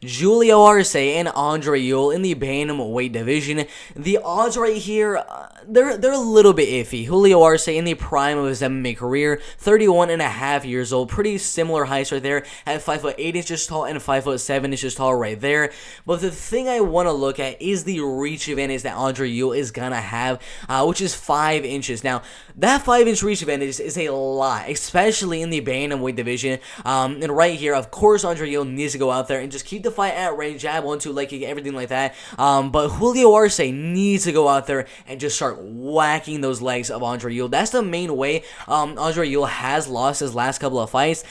Julio Arce and Andre Ewell in the bantamweight division. The odds right here, they're a little bit iffy. Julio Arce in the prime of his MMA career, 31 and a half years old, pretty similar heights right there, at 5'8" tall and 5'7" tall right there. But the thing I want to look at is the reach advantage that Andre Ewell is gonna have, which is 5 inches. Now, that 5-inch reach advantage is a lot, especially in the bantamweight division. And right here, of course, Andre Ewell needs to go out there and just keep the fight at range, jab, 1-2, leg kick, everything like that. But Julio Arce needs to go out there and just start whacking those legs of Andre Ewell. That's the main way Andre Ewell has lost his last couple of fights.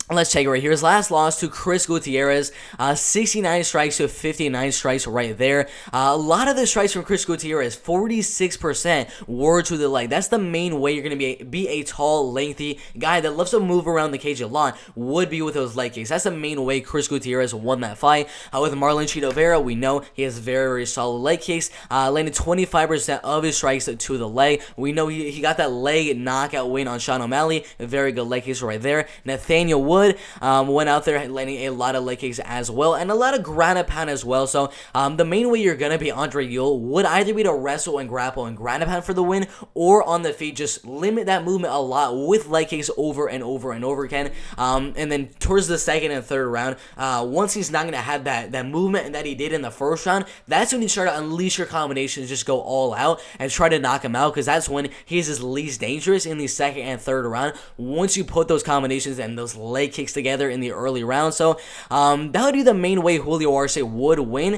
Let's check it right here. His last loss to Chris Gutierrez, 69 strikes to 59 strikes right there. A lot of the strikes from Chris Gutierrez, 46% were to the leg. That's the main way you're going to be a tall, lengthy guy that loves to move around the cage a lot, would be with those leg kicks. That's the main way Chris Gutierrez won that fight. With Marlon Chito Vera, we know he has very, very solid leg kicks. Landed 25% of his strikes to the leg. We know he got that leg knockout win on Sean O'Malley. A very good leg kicks right there. Nathaniel Wood went out there landing a lot of leg kicks as well, and a lot of ground and pound as well. So the main way you're going to be Andre Ewell would either be to wrestle and grapple and ground and pound for the win, or on the feet, just limit that movement a lot with leg kicks over and over and over again. And then towards the second and third round, once he's not going to have that movement that he did in the first round, that's when you start to unleash your combinations, just go all out and try to knock him out, because that's when he's his least dangerous in the second and third round, once you put those combinations and those leg kicks together in the early round. So that would be the main way Julio Arce would win.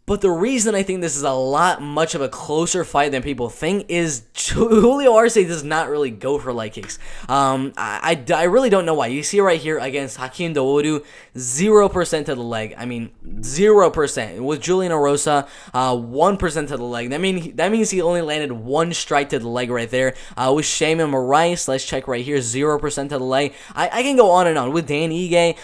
But the reason I think this is a lot much of a closer fight than people think is Julio Arce does not really go for leg kicks. I really don't know why. You see right here against Hakeem Dawodu, 0% to the leg. I mean, 0%. With Julian Erosa, 1% to the leg. That means he only landed 1 strike to the leg right there. With Shaman Moraes, let's check right here, 0% to the leg. I can go on and on. With Dan Ige,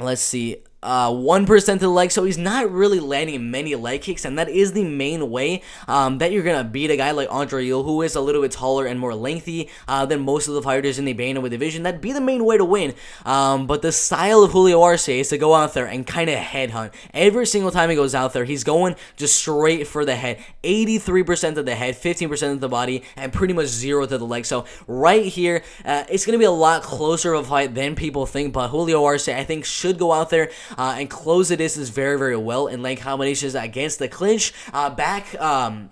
let's see. 1% to the leg, so he's not really landing many leg kicks, and that is the main way that you're gonna beat a guy like Andre Ewell, who is a little bit taller and more lengthy than most of the fighters in the bantamweight division. That'd be the main way to win. But the style of Julio Arce is to go out there and kind of headhunt. Every single time he goes out there, he's going just straight for the head. 83% of the head, 15% of the body, and pretty much 0 to the leg. So right here, it's gonna be a lot closer of a fight than people think. But Julio Arce, I think, should go out there and close the distance very, very well in leg combinations against the clinch. Andre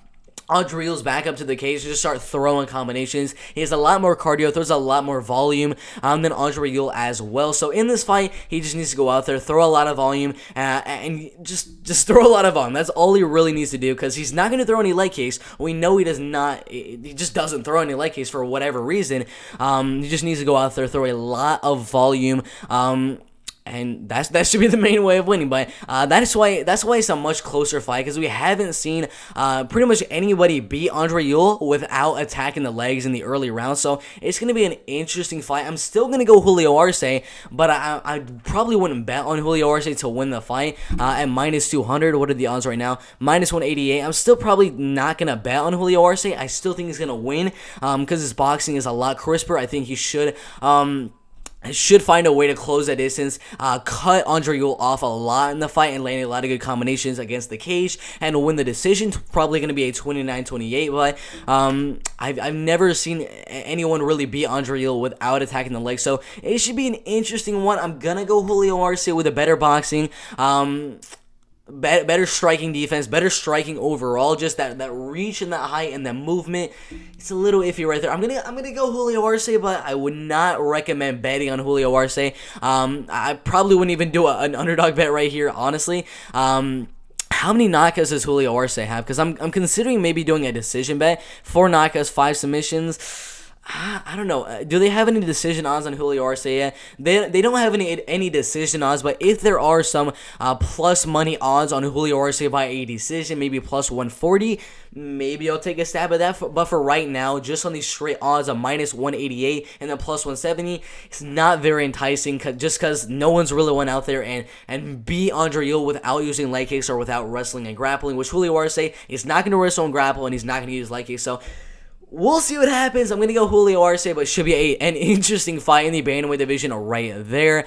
Ewell's back up to the cage to just start throwing combinations. He has a lot more cardio, throws a lot more volume than Andre Ewell as well. So in this fight, he just needs to go out there, throw a lot of volume, and just throw a lot of volume. That's all he really needs to do, because he's not going to throw any leg kicks. We know he does not. He just doesn't throw any leg kicks for whatever reason. He just needs to go out there, throw a lot of volume. And that should be the main way of winning. But that's why it's a much closer fight, because we haven't seen pretty much anybody beat Andre Ewell without attacking the legs in the early rounds. So it's going to be an interesting fight. I'm still going to go Julio Arce, but I probably wouldn't bet on Julio Arce to win the fight at -200. What are the odds right now? -188. I'm still probably not going to bet on Julio Arce. I still think he's going to win because his boxing is a lot crisper. I think he should find a way to close that distance, cut Andre Ewell off a lot in the fight, and land a lot of good combinations against the cage, and win the decision. Probably going to be a 29-28, but I've never seen anyone really beat Andre Ewell without attacking the leg, so it should be an interesting one. I'm going to go Julio Arce with a better boxing, better striking defense, better striking overall. Just that reach and that height and that movement, it's a little iffy right there. I'm gonna go Julio Arce, but I would not recommend betting on Julio Arce. I probably wouldn't even do an underdog bet right here, honestly. How many knockouts does Julio Arce have? Because I'm considering maybe doing a decision bet. 4 knockouts, 5 submissions. I don't know. Do they have any decision odds on Julio Arce yet? They don't have any decision odds, but if there are some plus money odds on Julio Arce by a decision, maybe plus 140, maybe I'll take a stab at that. But for right now, just on these straight odds of -188 and then plus 170, it's not very enticing, just because no one's really went out there and beat Andre Ewell without using leg kicks or without wrestling and grappling, which Julio Arce is not going to wrestle and grapple, and he's not going to use leg kicks. So we'll see what happens. I'm going to go Julio Arce, but it should be an interesting fight in the bantamweight division right there.